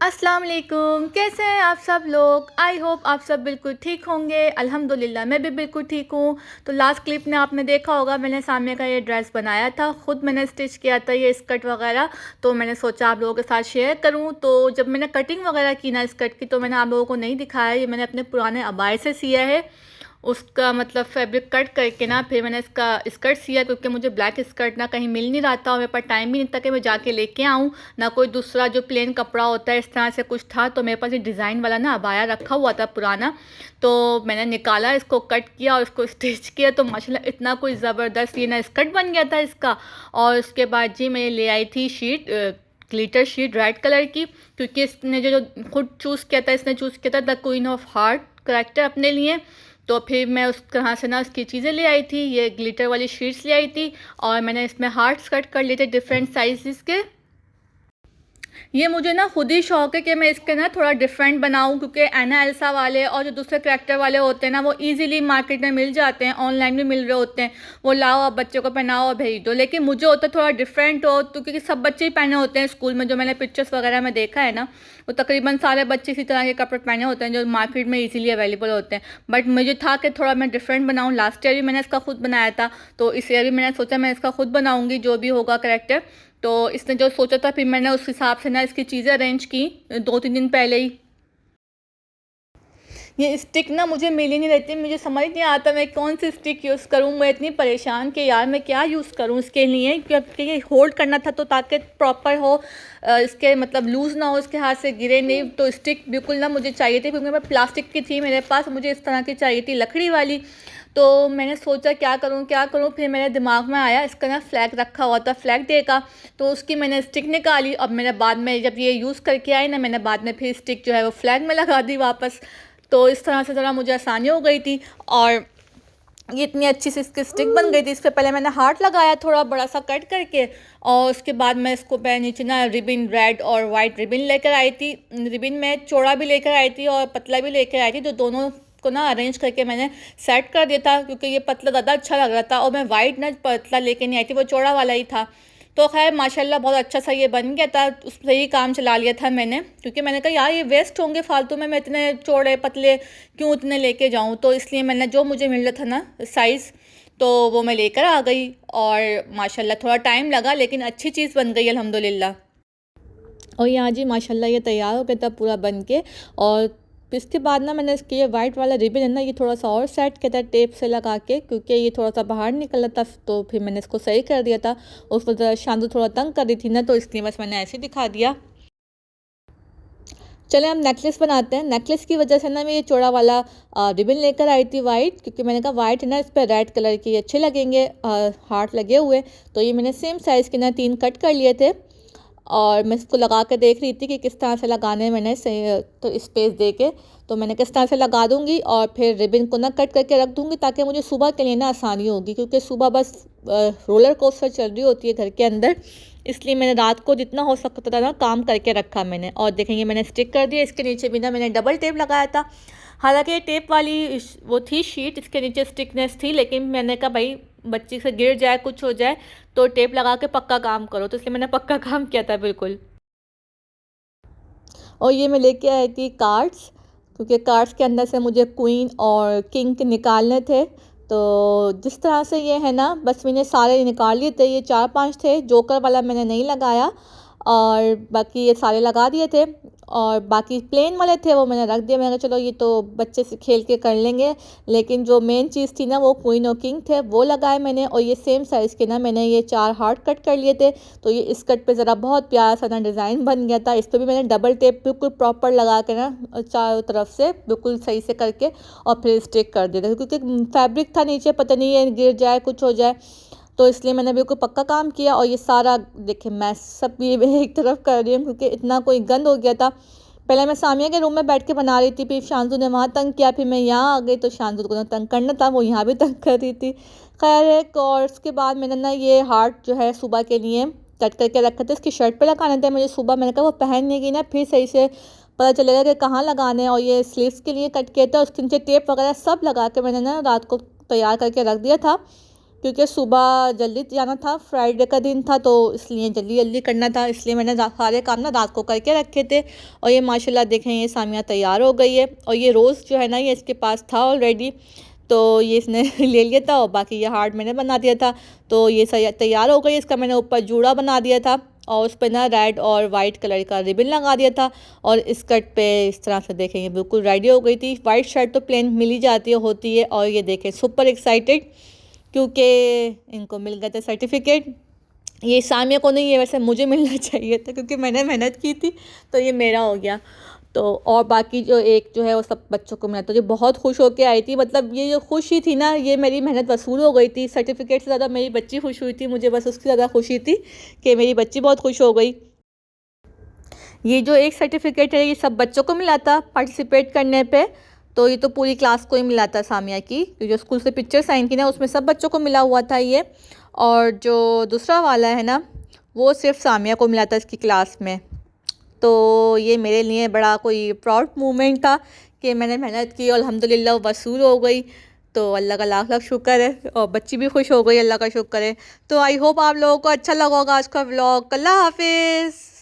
अस्सलाम वालेकुम। कैसे हैं आप सब लोग? आई होप आप सब बिल्कुल ठीक होंगे। अल्हम्दुलिल्लाह मैं भी बिल्कुल ठीक हूँ। तो लास्ट क्लिप में आपने देखा होगा, मैंने सामने का ये ड्रेस बनाया था, ख़ुद मैंने स्टिच किया था ये स्कर्ट वगैरह। तो मैंने सोचा आप लोगों के साथ शेयर करूँ। तो जब मैंने कटिंग वगैरह की ना स्कर्ट की, तो मैंने आप लोगों को नहीं दिखाया। ये मैंने अपने पुराने अबाए से सिया है, उसका मतलब फैब्रिक कट करके ना फिर मैंने इसका स्कर्ट सिया, क्योंकि मुझे ब्लैक स्कर्ट ना कहीं मिल नहीं रहा था और मेरे पास टाइम भी नहीं था कि मैं जाके लेके आऊँ, ना कोई दूसरा जो प्लेन कपड़ा होता है इस तरह से कुछ था। तो मेरे पास ये डिज़ाइन वाला ना अबाया रखा हुआ था पुराना, तो मैंने निकाला, इसको कट किया और इसको स्टिच किया। तो माशाल्लाह इतना कोई ज़बरदस्त ये ना स्कर्ट बन गया था इसका। और उसके बाद जी मैं ले आई थी sheet, glitter sheet red colour की, क्योंकि इसने जो खुद चूज़ किया था, इसने चूज़ किया था the queen of heart character अपने लिए। तो फिर मैं उस तरह से ना उसकी चीज़ें ले आई थी, ये ग्लिटर वाली शीट्स ले आई थी और मैंने इसमें हार्ट्स कट कर लिए थे डिफरेंट साइज़ के। ये मुझे ना खुद ही शौक है कि मैं इसके ना थोड़ा डिफरेंट बनाऊं, क्योंकि एना एल्सा वाले और जो दूसरे करैक्टर वाले होते हैं ना वो इजीली मार्केट में मिल जाते हैं, ऑनलाइन भी मिल रहे होते हैं। वो लाओ आप बच्चों को पहनाओ और भेज दो। लेकिन मुझे होता है थोड़ा डिफरेंट हो, तो क्योंकि सब बच्चे ही पहने होते हैं स्कूल में, जो मैंने पिक्चर्स वगैरह में देखा है ना, वो तकरीबन सारे बच्चे इसी तरह के कपड़े पहने होते हैं जो मार्केट में ईजिली अवेलेबल होते हैं। बट मुझे था कि थोड़ा मैं डिफरेंट बनाऊँ। लास्ट ईयर भी मैंने इसका खुद बनाया था, तो इस ईयर भी मैंने सोचा मैं इसका खुद बनाऊँगी जो भी होगा करैक्टर। तो इसने जो सोचा था फिर मैंने उस हिसाब से ना इसकी चीज़ें अरेंज की 2-3 दिन पहले ही। ये स्टिक ना मुझे मिल ही नहीं रहती, मुझे समझ नहीं आता मैं कौन सी स्टिक यूज़ करूँ। मैं इतनी परेशान कि यार मैं क्या यूज़ करूँ इसके लिए, क्योंकि ये होल्ड करना था तो ताकि प्रॉपर हो, इसके मतलब लूज़ ना हो, इसके हाथ से गिरे नहीं। तो स्टिक बिल्कुल ना मुझे चाहिए थी, क्योंकि मैं प्लास्टिक की थी मेरे पास, मुझे इस तरह की चाहिए थी लकड़ी वाली। तो मैंने सोचा क्या करूँ क्या करूँ, फिर मेरे दिमाग में आया इसका ना फ्लैग रखा हुआ था, फ्लैग डे का। तो उसकी मैंने स्टिक निकाली। अब मैंने बाद में जब ये यूज़ करके आई ना, मैंने बाद में फिर स्टिक जो है वो फ्लैग में लगा दी वापस। तो इस तरह से ज़रा मुझे आसानी हो गई थी और ये इतनी अच्छी सी इसकी स्टिक बन गई थी। इस पर पहले मैंने हार्ट लगाया थोड़ा बड़ा सा कट करके, और उसके बाद मैं इसको नीचे ना रिबिन रेड और वाइट रिबिन लेकर आई थी। रिबिन में चौड़ा भी लेकर आई थी और पतला भी लेकर आई थी, तो दोनों को ना अरेंज करके मैंने सेट कर दिया था, क्योंकि ये पतला ज़्यादा अच्छा लग रहा था और मैं वाइट ना पतला लेके नहीं आई थी, वो चौड़ा वाला ही था। तो खैर माशाल्लाह बहुत अच्छा सा ये बन गया था, उससे ही काम चला लिया था मैंने, क्योंकि मैंने कहा यार ये वेस्ट होंगे फालतू में, मैं इतने चौड़े पतले क्यों इतने लेके जाऊँ। तो इसलिए मैंने जो मुझे मिल रहा था ना साइज़, तो वो मैं लेकर आ गई। और माशाल्लाह थोड़ा टाइम लगा लेकिन अच्छी चीज़ बन गई अल्हम्दुलिल्लाह। और यहाँ जी माशाल्लाह ये तैयार हो गया था पूरा बन के। और इसके बाद ना मैंने इसके ये वाइट वाला रिबन है ना, ये थोड़ा सा और सेट किया था टेप से लगा के, क्योंकि ये थोड़ा सा बाहर निकला था। तो फिर मैंने इसको सही कर दिया था। उस वजह शांदू थोड़ा तंग कर रही थी ना, तो इसलिए बस मैंने ऐसे दिखा दिया। चले हम नेकलेस बनाते हैं। नेकलेस की वजह से ना मैं ये चौड़ा वाला रिबन लेकर आई थी वाइट, क्योंकि मैंने कहा वाइट है ना, इस पर रेड कलर के अच्छे लगेंगे, हार्ट लगे हुए। तो ये मैंने सेम साइज़ के ना 3 कट कर लिए थे और मैं इसको लगा के देख रही थी कि किस तरह से लगाने हैं मैंने सही, तो स्पेस दे के तो मैंने किस तरह से लगा दूंगी और फिर रिबन को ना कट करके रख दूंगी, ताकि मुझे सुबह के लिए ना आसानी होगी, क्योंकि सुबह बस रोलर कोस्टर चल रही होती है घर के अंदर। इसलिए मैंने रात को जितना हो सकता था ना काम करके रखा मैंने। और देखेंगे मैंने स्टिक कर दिया। इसके नीचे भी ना मैंने डबल टेप लगाया था। हालांकि टेप वाली वो थी शीट, इसके नीचे स्टिकनेस थी, लेकिन मैंने कहा भाई बच्ची से गिर जाए कुछ हो जाए तो टेप लगा के पक्का काम करो, तो इसलिए मैंने पक्का काम किया था बिल्कुल। और ये मैं लेके आई थी कार्ड्स, क्योंकि कार्ड्स के अंदर से मुझे क्वीन और किंग के निकालने थे। तो जिस तरह से ये है ना, बस मैंने सारे निकाल लिए थे। ये 4-5 थे, जोकर वाला मैंने नहीं लगाया और बाकी ये सारे लगा दिए थे। और बाकी प्लेन वाले थे वो मैंने रख दिया। मैंने कहा चलो ये तो बच्चे से खेल के कर लेंगे, लेकिन जो मेन चीज़ थी ना वो क्वीन और किंग थे, वो लगाए मैंने। और ये सेम साइज़ के ना मैंने ये 4 हार्ट कट कर लिए थे। तो ये इस कट पे ज़रा बहुत प्यारा सा ना डिज़ाइन बन गया था। इस पर भी मैंने डबल टेप बिल्कुल प्रॉपर लगा के ना चारों तरफ से बिल्कुल सही से करके और फिर स्टिक कर दिया था, क्योंकि फैब्रिक था नीचे, पता नहीं ये गिर जाए कुछ हो जाए, तो इसलिए मैंने बिल्कुल पक्का काम किया। और ये सारा देखे मैं सब ये एक तरफ कर रही हूँ, क्योंकि इतना कोई गंद हो गया था। पहले मैं सामिया के रूम में बैठ के बना रही थी, फिर शांतु ने वहाँ तंग किया, फिर मैं यहाँ आ गई तो शांतु को तंग करना था, वो यहाँ भी तंग कर रही थी। खैर एक और उसके बाद मैंने ना ये हार्ट जो है सुबह के लिए कट करके रखा था, इसकी शर्ट पे लगाने थे मुझे सुबह। मैंने कहा वो पहनने ना फिर सही से पता चलेगा कि कहाँ लगाने हैं। और ये स्लीव्स के लिए कट किया था, उसके नीचे टेप वगैरह सब लगा के मैंने ना रात को तैयार करके रख दिया था। क्योंकि सुबह जल्दी जाना था, फ्राइडे का दिन था, तो इसलिए जल्दी जल्दी करना था, इसलिए मैंने सारे काम ना रात को करके रखे थे। और ये माशाल्लाह देखें ये सामिया तैयार हो गई है। और ये रोज़ जो है ना ये इसके पास था ऑलरेडी, तो ये इसने ले लिया था और बाकी ये हार्ट मैंने बना दिया था। तो ये सही तैयार हो गई। इसका मैंने ऊपर जूड़ा बना दिया था और उस पर ना रेड और वाइट कलर का रिबन लगा दिया था। और स्कर्ट पे इस तरह से देखें ये बिल्कुल रेडी हो गई थी। वाइट शर्ट तो प्लेन मिल ही जाती है, होती है। और ये देखें सुपर एक्साइटेड क्योंकि इनको मिल गया था सर्टिफिकेट। ये सामिया को नहीं, ये वैसे मुझे मिलना चाहिए था क्योंकि मैंने मेहनत की थी, तो ये मेरा हो गया। तो और बाकी जो एक जो है वो सब बच्चों को मिला, तो ये बहुत खुश होके आई थी। मतलब ये जो खुशी थी ना, ये मेरी मेहनत वसूल हो गई थी। सर्टिफिकेट से ज़्यादा मेरी बच्ची खुश हुई थी, मुझे बस उसकी ज़्यादा खुशी थी कि मेरी बच्ची बहुत खुश हो गई। ये जो एक सर्टिफिकेट है ये सब बच्चों को मिला था पार्टिसिपेट करने पे। तो ये तो पूरी क्लास को ही मिला था सामिया की, जो स्कूल से पिक्चर साइन की ना उसमें सब बच्चों को मिला हुआ था ये। और जो दूसरा वाला है ना वो सिर्फ सामिया को मिला था इसकी क्लास में। तो ये मेरे लिए बड़ा कोई प्राउड मोमेंट था कि मैंने मेहनत की और अल्हम्दुलिल्लाह वसूल हो गई। तो अल्लाह का लाख लाख शुक्र है और बच्ची भी खुश हो गई, अल्लाह का शुक्र है। तो आई होप आप लोगों को अच्छा लगा होगा आज का व्लॉग। अल्लाह हाफिज़।